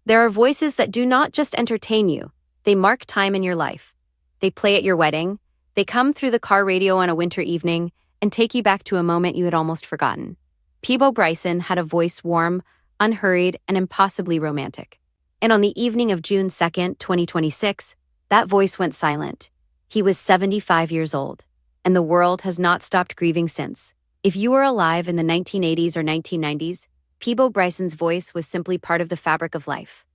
There are voices that do not just entertain you, they mark time in your life. They play at your wedding, they come through the car radio on a winter evening, and take you back to a moment you had almost forgotten. Peabo Bryson had a voice warm, unhurried, and impossibly romantic. And on the evening of June 2nd, 2026, that voice went silent. He was 75 years old, and the world has not stopped grieving since. If you were alive in the 1980s or 1990s, Peabo Bryson's voice was simply part of the fabric of life.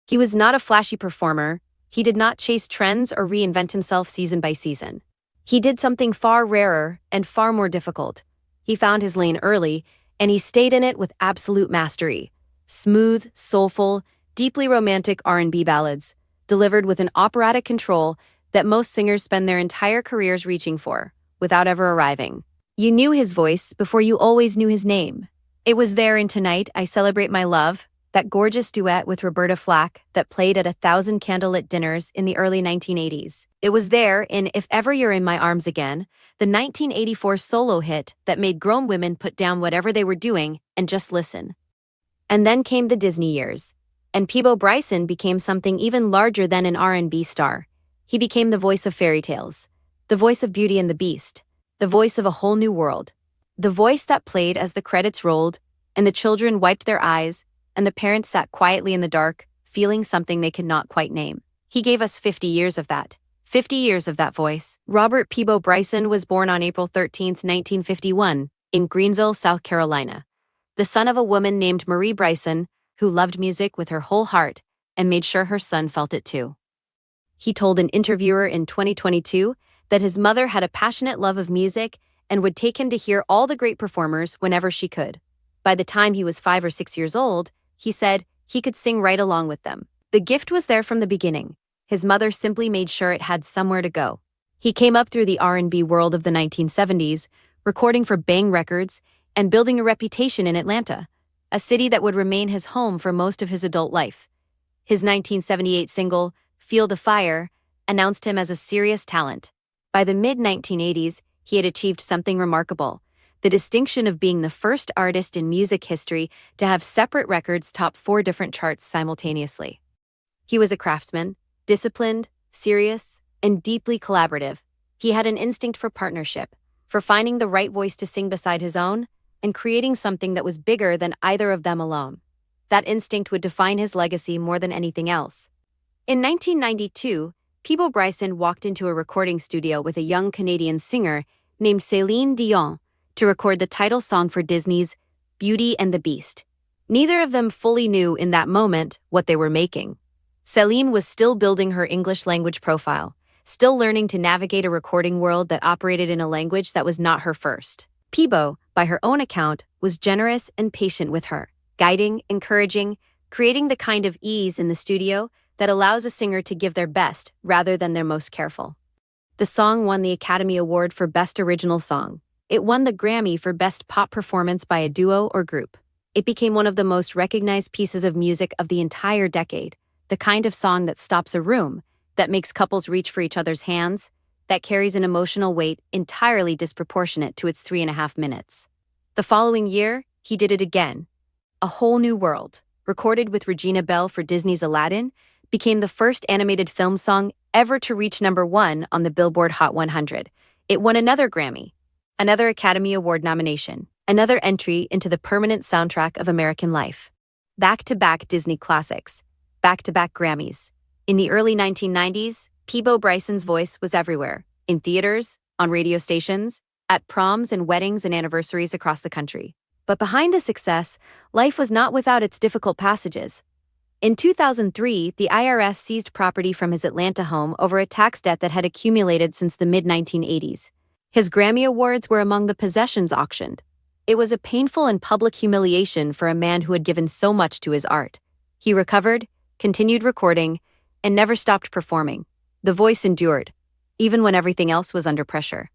He was not a flashy performer, he did not chase trends or reinvent himself season by season. He did something far rarer and far more difficult. He found his lane early, and he stayed in it with absolute mastery. Smooth, soulful, deeply romantic R&B ballads, delivered with an operatic control that most singers spend their entire careers reaching for, without ever arriving. You knew his voice before you always knew his name. It was there in Tonight, I Celebrate My Love, that gorgeous duet with Roberta Flack that played at 1,000 candlelit dinners in the early 1980s. It was there in If Ever You're in My Arms Again, the 1984 solo hit that made grown women put down whatever they were doing and just listen. And then came the Disney years, and Peabo Bryson became something even larger than an R&B star. He became the voice of fairy tales, the voice of Beauty and the Beast, the voice of a whole new world, the voice that played as the credits rolled, and the children wiped their eyes, and the parents sat quietly in the dark, feeling something they could not quite name. He gave us 50 years of that. 50 years of that voice. Robert Peabo Bryson was born on April 13, 1951, in Greenville, South Carolina, the son of a woman named Marie Bryson, who loved music with her whole heart and made sure her son felt it too. He told an interviewer in 2022 that his mother had a passionate love of music and would take him to hear all the great performers whenever she could. By the time he was 5 or 6 years old, he said he could sing right along with them. The gift was there from the beginning. His mother simply made sure it had somewhere to go. He came up through the R&B world of the 1970s, recording for Bang Records and building a reputation in Atlanta, a city that would remain his home for most of his adult life. His 1978 single, Feel the Fire, announced him as a serious talent. By the mid-1980s, he had achieved something remarkable: the distinction of being the first artist in music history to have separate records top 4 different charts simultaneously. He was a craftsman, disciplined, serious, and deeply collaborative. He had an instinct for partnership, for finding the right voice to sing beside his own, and creating something that was bigger than either of them alone. That instinct would define his legacy more than anything else. In 1992, Peabo Bryson walked into a recording studio with a young Canadian singer named Céline Dion to record the title song for Disney's Beauty and the Beast. Neither of them fully knew in that moment what they were making. Céline was still building her English language profile, still learning to navigate a recording world that operated in a language that was not her first. Peabo, by her own account, was generous and patient with her, guiding, encouraging, creating the kind of ease in the studio that allows a singer to give their best rather than their most careful. The song won the Academy Award for Best Original Song. It won the Grammy for Best Pop Performance by a Duo or Group. It became one of the most recognized pieces of music of the entire decade, the kind of song that stops a room, that makes couples reach for each other's hands, that carries an emotional weight entirely disproportionate to its 3.5 minutes. The following year, he did it again. A Whole New World, recorded with Regina Belle for Disney's Aladdin, became the first animated film song ever to reach #1 on the Billboard Hot 100. It won another Grammy, another Academy Award nomination, another entry into the permanent soundtrack of American life. Back-to-back Disney classics, back-to-back Grammys. In the early 1990s, Peabo Bryson's voice was everywhere, in theaters, on radio stations, at proms and weddings and anniversaries across the country. But behind the success, life was not without its difficult passages. In 2003, the IRS seized property from his Atlanta home over a tax debt that had accumulated since the mid-1980s. His Grammy Awards were among the possessions auctioned. It was a painful and public humiliation for a man who had given so much to his art. He recovered, continued recording, and never stopped performing. The voice endured, even when everything else was under pressure.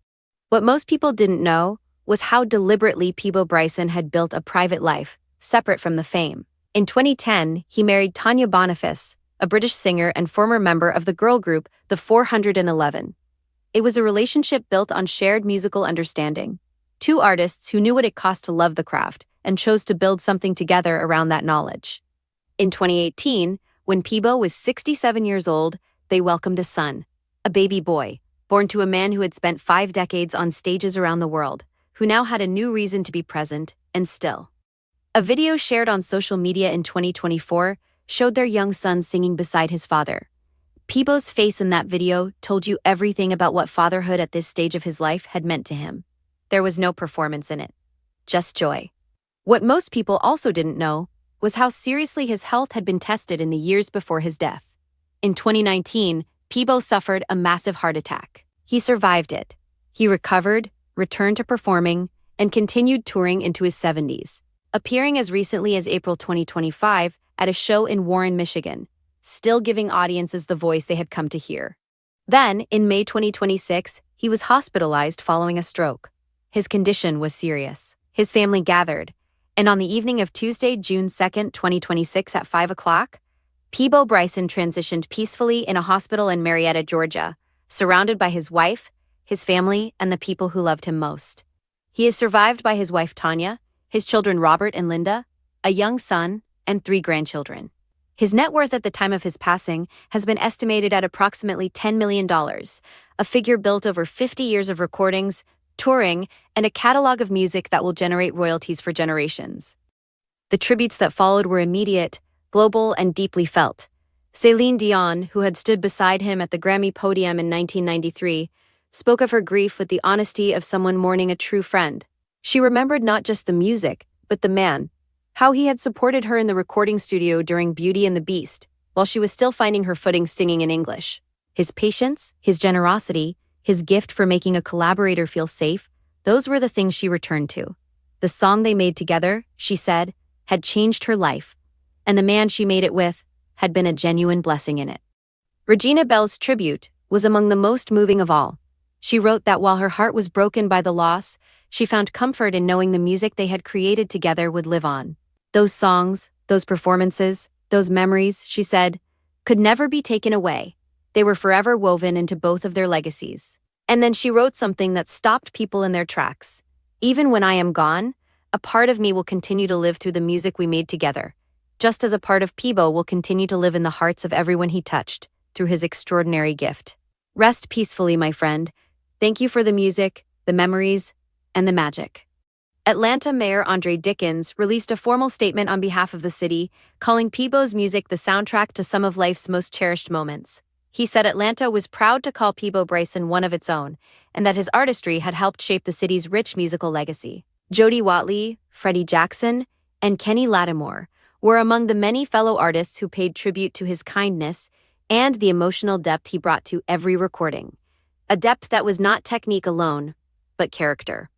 What most people didn't know was how deliberately Peabo Bryson had built a private life, separate from the fame. In 2010, he married Tanya Boniface, a British singer and former member of the girl group The 411. It was a relationship built on shared musical understanding. Two artists who knew what it cost to love the craft and chose to build something together around that knowledge. In 2018, when Peabo was 67 years old, they welcomed a son, a baby boy, born to a man who had spent 5 decades on stages around the world, who now had a new reason to be present and still. A video shared on social media in 2024 showed their young son singing beside his father. Peabo's face in that video told you everything about what fatherhood at this stage of his life had meant to him. There was no performance in it, just joy. What most people also didn't know was how seriously his health had been tested in the years before his death. In 2019, Peabo suffered a massive heart attack. He survived it. He recovered, returned to performing, and continued touring into his 70s, appearing as recently as April 2025 at a show in Warren, Michigan, still giving audiences the voice they had come to hear. Then, in May 2026, he was hospitalized following a stroke. His condition was serious. His family gathered, and on the evening of Tuesday, June 2, 2026 at 5 o'clock, Peabo Bryson transitioned peacefully in a hospital in Marietta, Georgia, surrounded by his wife, his family, and the people who loved him most. He is survived by his wife Tanya, his children Robert and Linda, a young son, and 3 grandchildren. His net worth at the time of his passing has been estimated at approximately $10 million, a figure built over 50 years of recordings, touring, and a catalog of music that will generate royalties for generations. The tributes that followed were immediate, global, and deeply felt. Celine Dion, who had stood beside him at the Grammy podium in 1993, spoke of her grief with the honesty of someone mourning a true friend. She remembered not just the music, but the man, how he had supported her in the recording studio during Beauty and the Beast, while she was still finding her footing singing in English. His patience, his generosity, his gift for making a collaborator feel safe, those were the things she returned to. The song they made together, she said, had changed her life, and the man she made it with had been a genuine blessing in it. Regina Bell's tribute was among the most moving of all. She wrote that while her heart was broken by the loss, she found comfort in knowing the music they had created together would live on. Those songs, those performances, those memories, she said, could never be taken away. They were forever woven into both of their legacies. And then she wrote something that stopped people in their tracks. Even when I am gone, a part of me will continue to live through the music we made together, just as a part of Peabo will continue to live in the hearts of everyone he touched through his extraordinary gift. Rest peacefully, my friend. Thank you for the music, the memories, and the magic. Atlanta Mayor Andre Dickens released a formal statement on behalf of the city, calling Peabo's music the soundtrack to some of life's most cherished moments. He said Atlanta was proud to call Peabo Bryson one of its own, and that his artistry had helped shape the city's rich musical legacy. Jody Watley, Freddie Jackson, and Kenny Lattimore were among the many fellow artists who paid tribute to his kindness and the emotional depth he brought to every recording. A depth that was not technique alone, but character.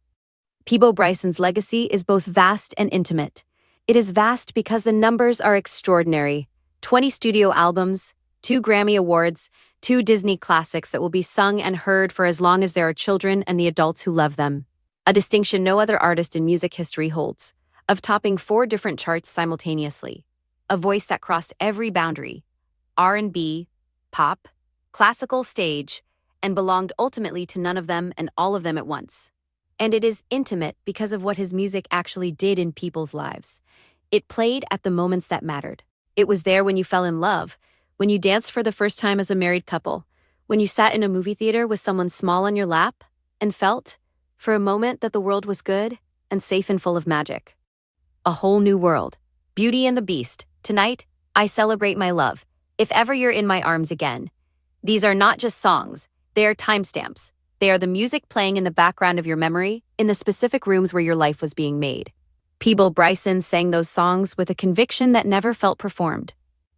Peabo Bryson's legacy is both vast and intimate. It is vast because the numbers are extraordinary. 20 studio albums, 2 Grammy Awards, 2 Disney classics that will be sung and heard for as long as there are children and the adults who love them. A distinction no other artist in music history holds, of topping 4 different charts simultaneously. A voice that crossed every boundary, R&B, pop, classical, stage, and belonged ultimately to none of them and all of them at once. And it is intimate because of what his music actually did in people's lives. It played at the moments that mattered. It was there when you fell in love, when you danced for the first time as a married couple, when you sat in a movie theater with someone small on your lap and felt, for a moment, that the world was good and safe and full of magic. A whole new world. Beauty and the Beast. Tonight, I celebrate my love. If ever you're in my arms again. These are not just songs. They are timestamps. They are the music playing in the background of your memory, in the specific rooms where your life was being made. Peabo Bryson sang those songs with a conviction that never felt performed.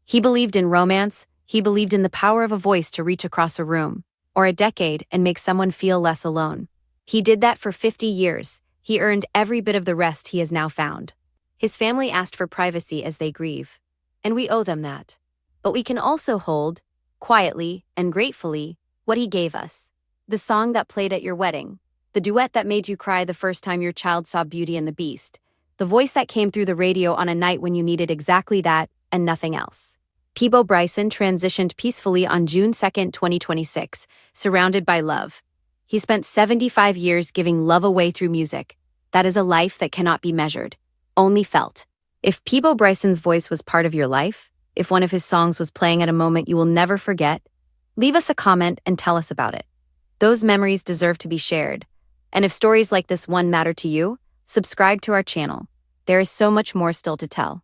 He believed in romance, he believed in the power of a voice to reach across a room, or a decade and make someone feel less alone. He did that for 50 years. He earned every bit of the rest he has now found. His family asked for privacy as they grieve, and we owe them that. But we can also hold, quietly and gratefully, what he gave us. The song that played at your wedding, the duet that made you cry the first time your child saw Beauty and the Beast, the voice that came through the radio on a night when you needed exactly that and nothing else. Peabo Bryson transitioned peacefully on June 2, 2026, surrounded by love. He spent 75 years giving love away through music. That is a life that cannot be measured, only felt. If Peabo Bryson's voice was part of your life, if one of his songs was playing at a moment you will never forget, leave us a comment and tell us about it. Those memories deserve to be shared. And if stories like this one matter to you, subscribe to our channel. There is so much more still to tell.